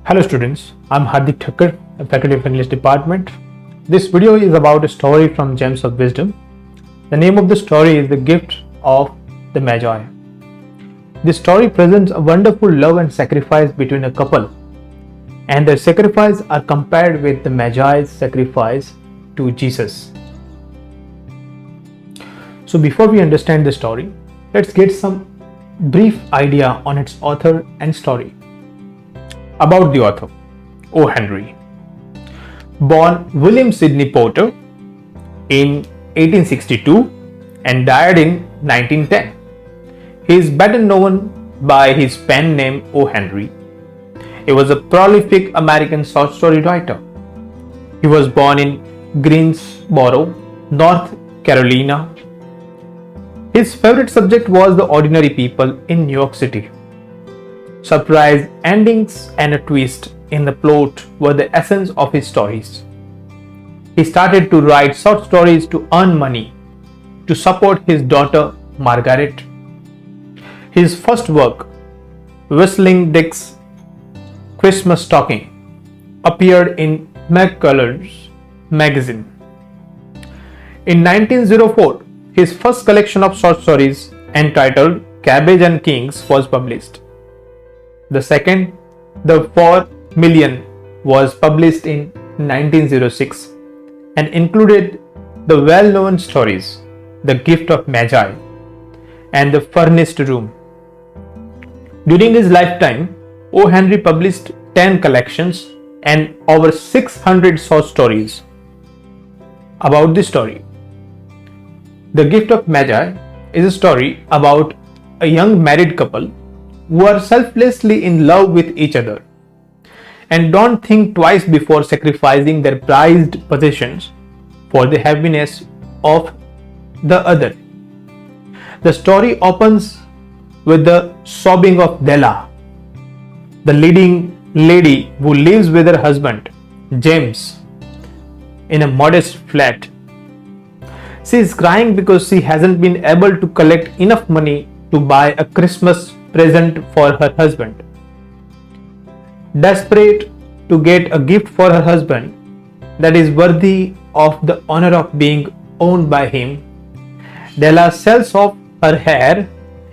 Hello students, I'm Hardik Thakkar, a faculty of English department. This video is about a story from Gems of Wisdom. The name of the story is The Gift of the Magi. This story presents a wonderful love and sacrifice between a couple, and their sacrifice are compared with the Magi's sacrifice to Jesus. So before we understand the story, let's get some brief idea on its author and story. About the author, O. Henry. Born William Sidney Porter in 1862 and died in 1910. He is better known by his pen name O. Henry. He was a prolific American short story writer. He was born in Greensboro, North Carolina. His favorite subject was the ordinary people in New York City. Surprise endings and a twist in the plot were the essence of his stories. He started to write short stories to earn money to support his daughter Margaret. His first work, Whistling Dick's Christmas Stocking, appeared in McCullers magazine. In 1904, his first collection of short stories entitled Cabbage and Kings was published. The second, The 4 Million, was published in 1906 and included the well-known stories The Gift of Magi and The Furnished Room. During his lifetime, O. Henry published 10 collections and over 600 short stories. About the story. The Gift of Magi is a story about a young married couple who are selflessly in love with each other and don't think twice before sacrificing their prized possessions for the happiness of the other. The story opens with the sobbing of Della, the leading lady who lives with her husband, James, in a modest flat. She is crying because she hasn't been able to collect enough money to buy a Christmas present for her husband. Desperate to get a gift for her husband that is worthy of the honor of being owned by him, Della sells off her hair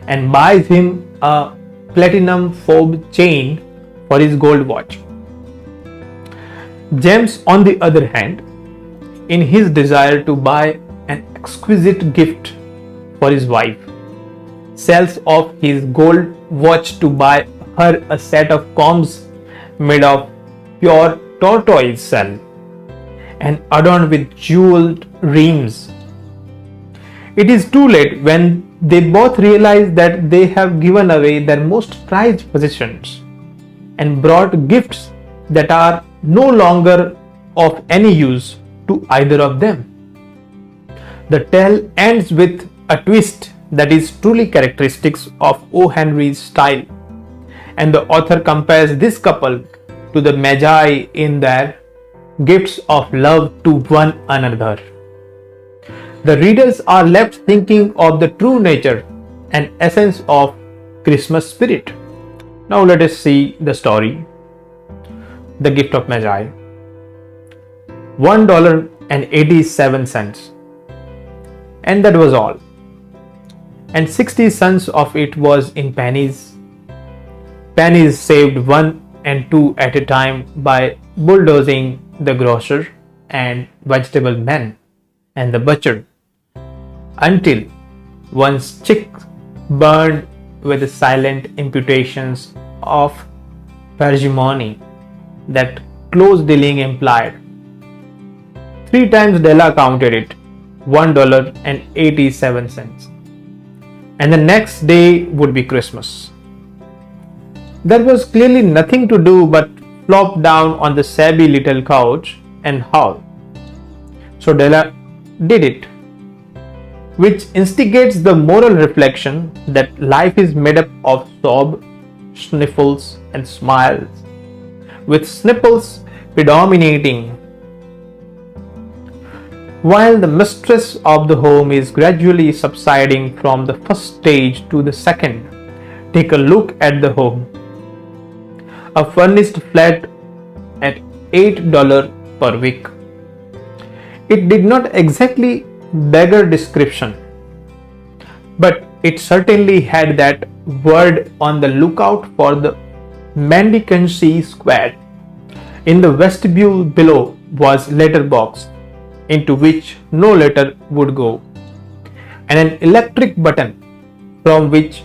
and buys him a platinum fob chain for his gold watch. James, on the other hand, in his desire to buy an exquisite gift for his wife, sells off his gold watch to buy her a set of combs made of pure tortoise shell and adorned with jeweled rims. It is too late when they both realize that they have given away their most prized possessions and brought gifts that are no longer of any use to either of them. The tale ends with a twist that is truly characteristic of O. Henry's style, and the author compares this couple to the Magi in their gifts of love to one another. The readers are left thinking of the true nature and essence of Christmas spirit. Now let us see the story. The Gift of Magi. $1.87, and that was all. And 60 cents of it was in pennies. Pennies saved 1 and 2 at a time by bulldozing the grocer and vegetable man and the butcher, until one's cheek burned with the silent imputations of parsimony that close dealing implied. 3 times Della counted it, $1.87. And the next day would be Christmas. There was clearly nothing to do but flop down on the shabby little couch and howl. So Della did it, which instigates the moral reflection that life is made up of sob, sniffles and smiles, with sniffles predominating. While the mistress of the home is gradually subsiding from the first stage to the second, take a look at the home. a furnished flat at $8 per week. It did not exactly beggar description, but it certainly had that word on the lookout for the mendicancy squad. In the vestibule below was letterbox, into which no letter would go, and an electric button from which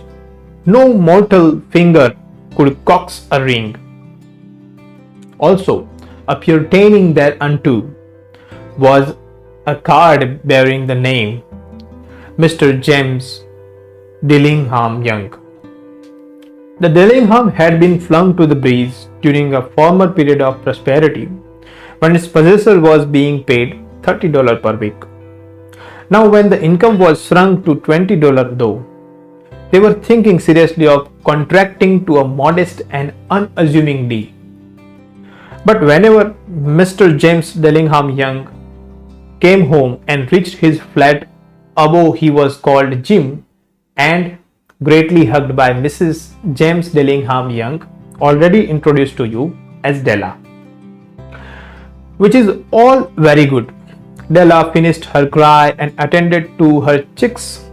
no mortal finger could coax a ring. Also, appertaining thereunto was a card bearing the name Mr. James Dillingham Young. The Dillingham had been flung to the breeze during a former period of prosperity when its possessor was being paid $30 per week. Now, when the income was shrunk to $20 though, they were thinking seriously of contracting to a modest and unassuming deal. But whenever Mr. James Dillingham Young came home and reached his flat above, he was called Jim and greatly hugged by Mrs. James Dillingham Young, already introduced to you as Della. Which is all very good. Della finished her cry and attended to her chicks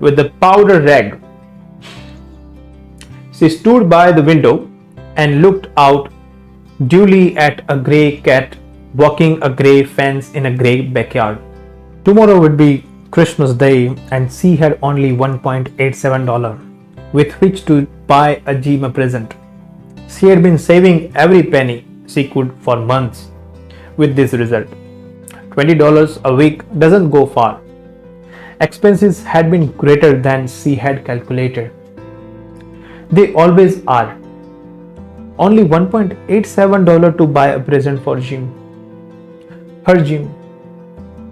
with the powder rag. She stood by the window and looked out duly at a grey cat walking a grey fence in a grey backyard. Tomorrow would be Christmas Day and she had only $1.87 with which to buy a Jim a present. She had been saving every penny she could for months with this result. $20 a week doesn't go far. Expenses had been greater than she had calculated. They always are. Only $1.87 to buy a present for Jim. Her Jim.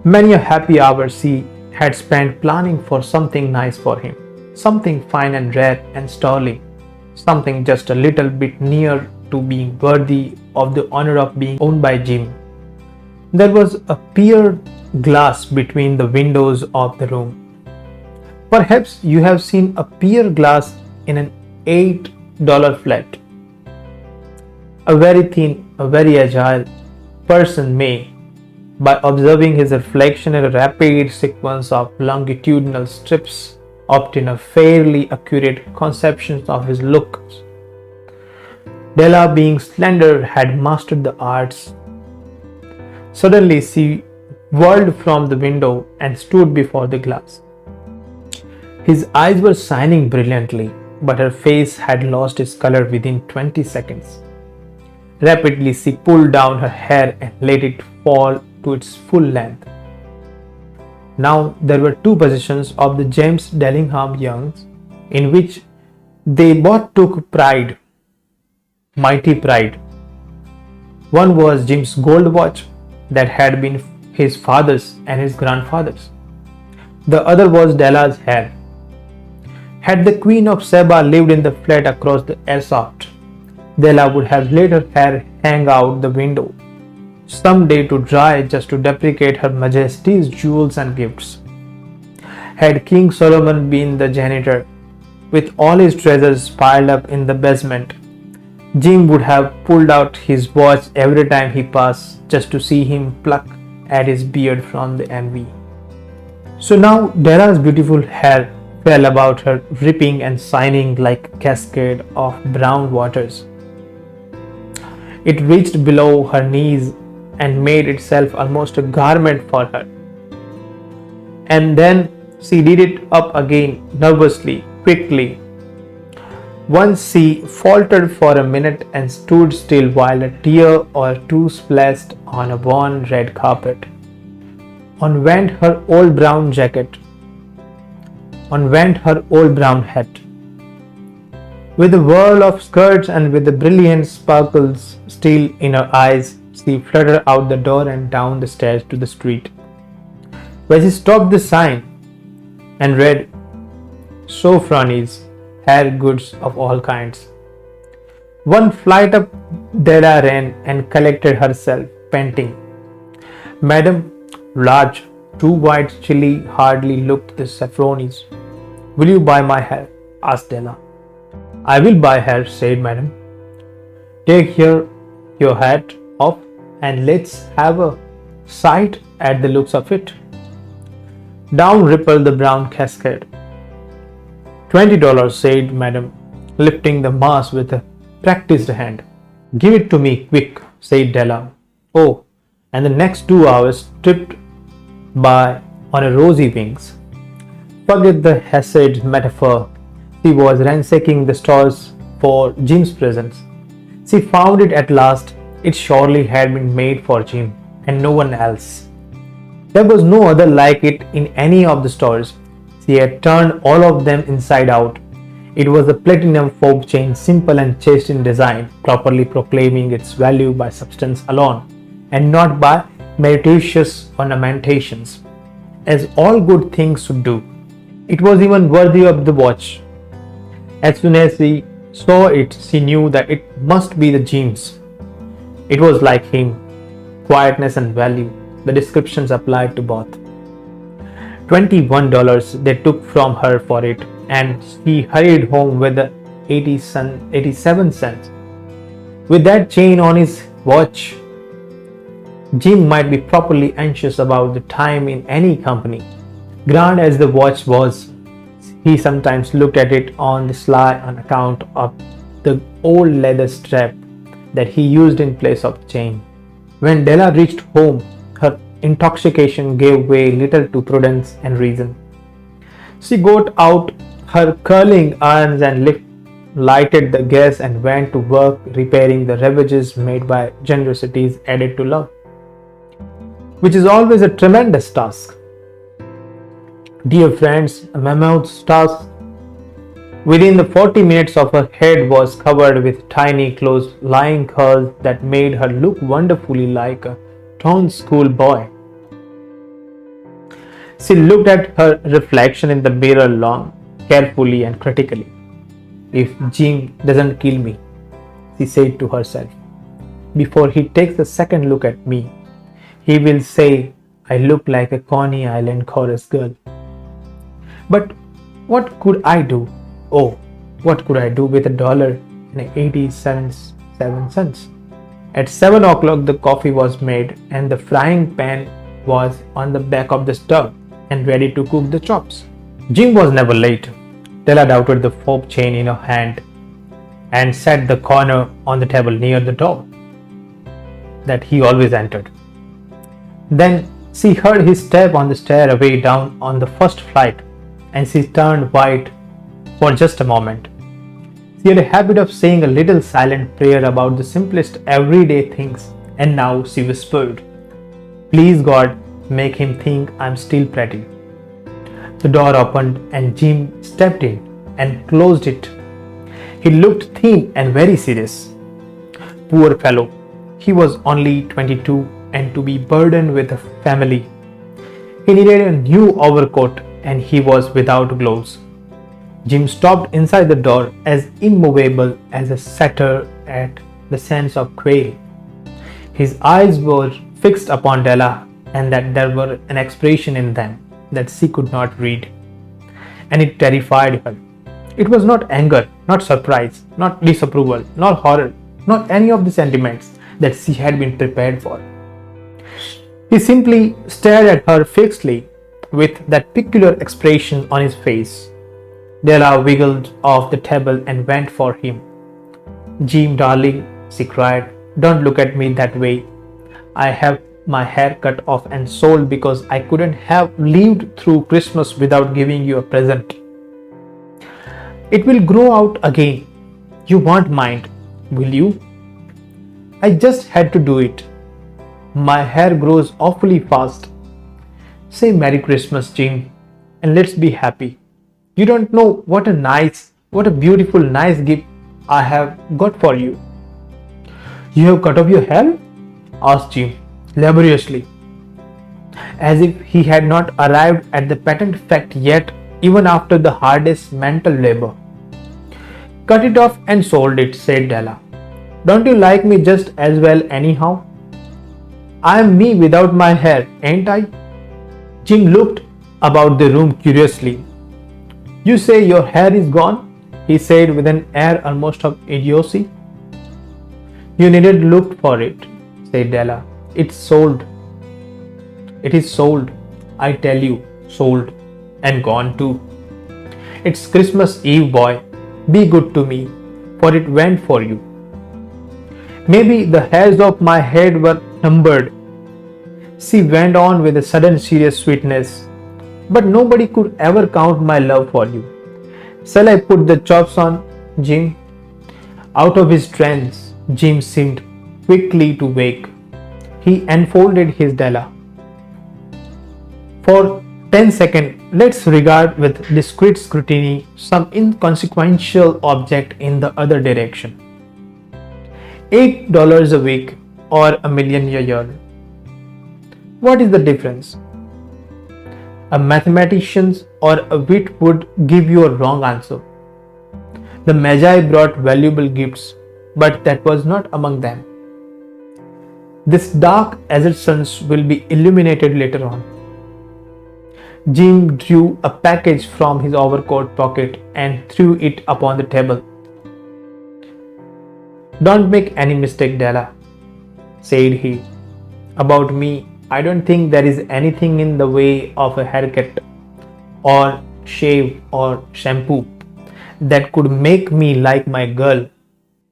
Many a happy hour she had spent planning for something nice for him, something fine and rare and sterling, something just a little bit near to being worthy of the honor of being owned by Jim. There was a pier glass between the windows of the room. Perhaps you have seen a pier glass in an $8 flat. A very thin, a very agile person may, by observing his reflection in a rapid sequence of longitudinal strips, obtain a fairly accurate conception of his looks. Della, being slender, had mastered the arts. Suddenly she whirled from the window and stood before the glass. His eyes were shining brilliantly, but her face had lost its color within 20 seconds. Rapidly she pulled down her hair and let it fall to its full length. Now there were two positions of the James Dillingham Youngs in which they both took pride, mighty pride. One was Jim's gold watch that had been his father's and his grandfather's. The other was Della's hair. Had the Queen of Sheba lived in the flat across the airsoft, Della would have let her hair hang out the window some day to dry just to deprecate Her Majesty's jewels and gifts. Had King Solomon been the janitor, with all his treasures piled up in the basement, Jim would have pulled out his watch every time he passed just to see him pluck at his beard from the envy. So now Della's beautiful hair fell about her, dripping and shining like a cascade of brown waters. It reached below her knees and made itself almost a garment for her. And then she did it up again nervously, quickly. Once she faltered for a minute and stood still while a tear or two splashed on a worn red carpet. On went her old brown jacket. On went her old brown hat. With a whirl of skirts and with the brilliant sparkles still in her eyes, she fluttered out the door and down the stairs to the street, where she stopped the sign and read, Sofronies, hair goods of all kinds. One flight up Della ran and collected herself, panting. Madam, large, two white chilly hardly looked the Sofronies. Will you buy my hair? Asked Della. I will buy hair, said Madam. Take your hat off and let's have a sight at the looks of it. Down rippled the brown cascade. $20, said Madam, lifting the mass with a practiced hand. Give it to me, quick, said Della. Oh, and the next 2 hours tripped by on a rosy wings. Forget the Hesiod metaphor. She was ransacking the stores for Jim's presents. She found it at last. It surely had been made for Jim and no one else. There was no other like it in any of the stores. She had turned all of them inside out. It was a platinum fob chain, simple and chaste in design, properly proclaiming its value by substance alone, and not by meretricious ornamentations, as all good things should do. It was even worthy of the watch. As soon as she saw it, she knew that it must be the Jim's. It was like him, quietness and value. The descriptions applied to both. $21 they took from her for it, and she hurried home with the 87 cents. With that chain on his watch, Jim might be properly anxious about the time in any company. Grand as the watch was, he sometimes looked at it on the sly on account of the old leather strap that he used in place of the chain. When Della reached home, her intoxication gave way little to prudence and reason. She got out her curling irons and lighted the gas and went to work repairing the ravages made by generosities added to love, which is always a tremendous task. Dear friends, a mammoth task. Within the 40 minutes of her head was covered with tiny close lying curls that made her look wonderfully like a town school boy. She looked at her reflection in the mirror long, carefully and critically. If Jim doesn't kill me, she said to herself, before he takes a second look at me, he will say I look like a Coney Island chorus girl. But what could I do? Oh, what could I do with $1.87? At 7 o'clock the coffee was made and the frying pan was on the back of the stove and ready to cook the chops. Jim was never late. Della doubted the fob chain in her hand and set the corner on the table near the door that he always entered. Then she heard his step on the stairway down on the first flight, and she turned white for just a moment. She had a habit of saying a little silent prayer about the simplest everyday things, and now she whispered, please God, make him think I'm still pretty. The door opened and Jim stepped in and closed it. He looked thin and very serious. Poor fellow, he was only 22 and to be burdened with a family. He needed a new overcoat and he was without gloves. Jim stopped inside the door as immovable as a setter at the sense of quail. His eyes were fixed upon Della, and that there were an expression in them that she could not read, and it terrified her. It was not anger, not surprise, not disapproval, not horror, not any of the sentiments that she had been prepared for. He simply stared at her fixedly with that peculiar expression on his face. Della wiggled off the table and went for him. Jim, darling, she cried, don't look at me that way. I have my hair cut off and sold because I couldn't have lived through Christmas without giving you a present. It will grow out again. You won't mind, will you? I just had to do it. My hair grows awfully fast. Say Merry Christmas, Jim, and let's be happy. You don't know what a beautiful, nice gift I have got for you. You have cut off your hair? Asked Jim, laboriously, as if he had not arrived at the patent fact yet, even after the hardest mental labor. Cut it off and sold it, said Della. Don't you like me just as well anyhow? I am me without my hair, ain't I? Jim looked about the room curiously. You say your hair is gone? He said with an air almost of idiocy. You needn't look for it, said Della. It's sold. It is sold. I tell you, sold. And gone too. It's Christmas Eve, boy. Be good to me, for it went for you. Maybe the hairs of my head were numbered. She went on with a sudden serious sweetness. But nobody could ever count my love for you. Shall I put the chops on, Jim? Out of his trance, Jim seemed quickly to wake. He enfolded his Della. For 10 seconds, let's regard with discreet scrutiny some inconsequential object in the other direction. $8 a week or $1 million a year. What is the difference? A mathematician or a wit would give you a wrong answer. The Magi brought valuable gifts, but that was not among them. This dark assertion will be illuminated later on. Jim drew a package from his overcoat pocket and threw it upon the table. Don't make any mistake, Della, said he. About me, I don't think there is anything in the way of a haircut or shave or shampoo that could make me like my girl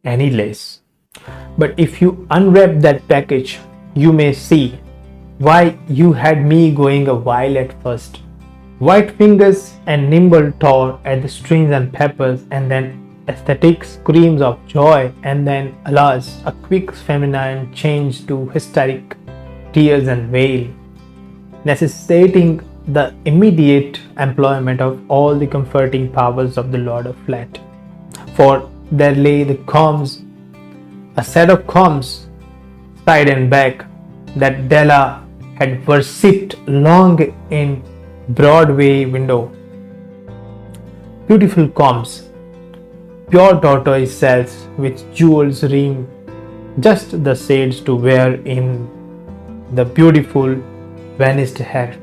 any less. But if you unwrap that package, you may see why you had me going a while at first. White fingers and nimble tore at the strings and peppers, and then ecstatic screams of joy, and then, alas, a quick feminine change to hysteric tears and wail, necessitating the immediate employment of all the comforting powers of the Lord of Flat. For there lay the combs, a set of combs, side and back, that Della had worshipped long in Broadway window. Beautiful combs, pure tortoise shells with jewels ring, just the shades to wear in the beautiful vanished hair.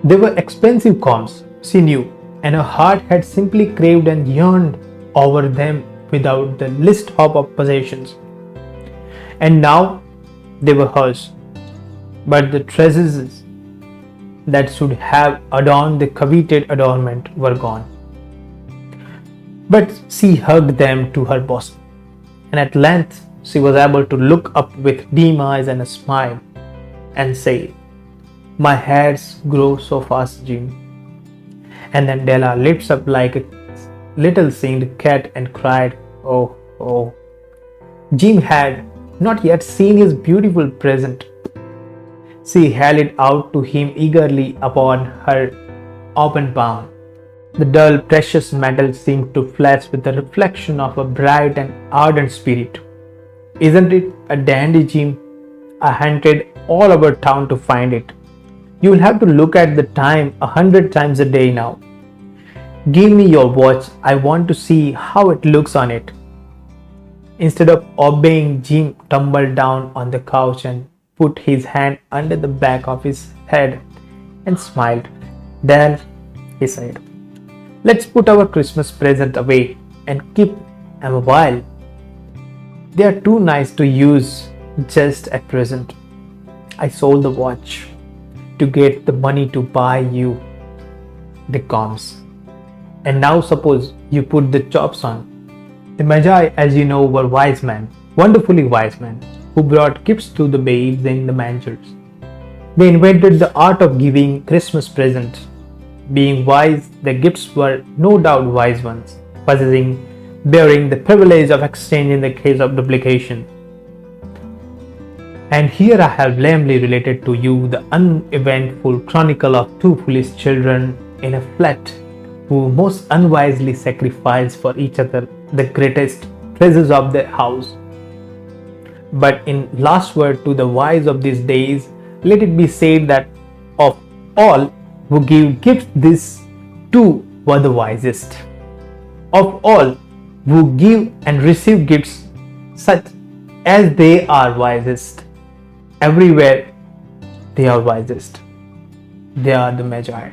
They were expensive combs, she knew, and her heart had simply craved and yearned over them without the least hope of possessions. And now they were hers, but the treasures that should have adorned the coveted adornment were gone. But she hugged them to her bosom, and at length she was able to look up with dim eyes and a smile and say, "My hairs grow so fast, Jim." And then Della lifts up like a little singed cat and cried, "Oh, oh." Jim had not yet seen his beautiful present. She held it out to him eagerly upon her open palm. The dull, precious metal seemed to flash with the reflection of a bright and ardent spirit. "Isn't it a dandy, Jim? I hunted all over town to find it. You'll have to look at the time 100 times a day now. Give me your watch. I want to see how it looks on it." Instead of obeying, Jim tumbled down on the couch and put his hand under the back of his head and smiled. "Then," he said, "let's put our Christmas present away and keep them a while. They are too nice to use just at present. I sold the watch to get the money to buy you the combs. And now suppose you put the chops on." The Magi, as you know, were wise men, wonderfully wise men, who brought gifts to the babes in the mangers. They invented the art of giving Christmas presents. Being wise, their gifts were no doubt wise ones, bearing the privilege of exchange in the case of duplication. And here I have lamely related to you the uneventful chronicle of two foolish children in a flat who most unwisely sacrificed for each other the greatest treasures of their house. But in last word to the wise of these days, let it be said that of all who give gifts, these two were the wisest. Of all who give and receive gifts, such as they are wisest. Everywhere they are wisest. They are the Magi.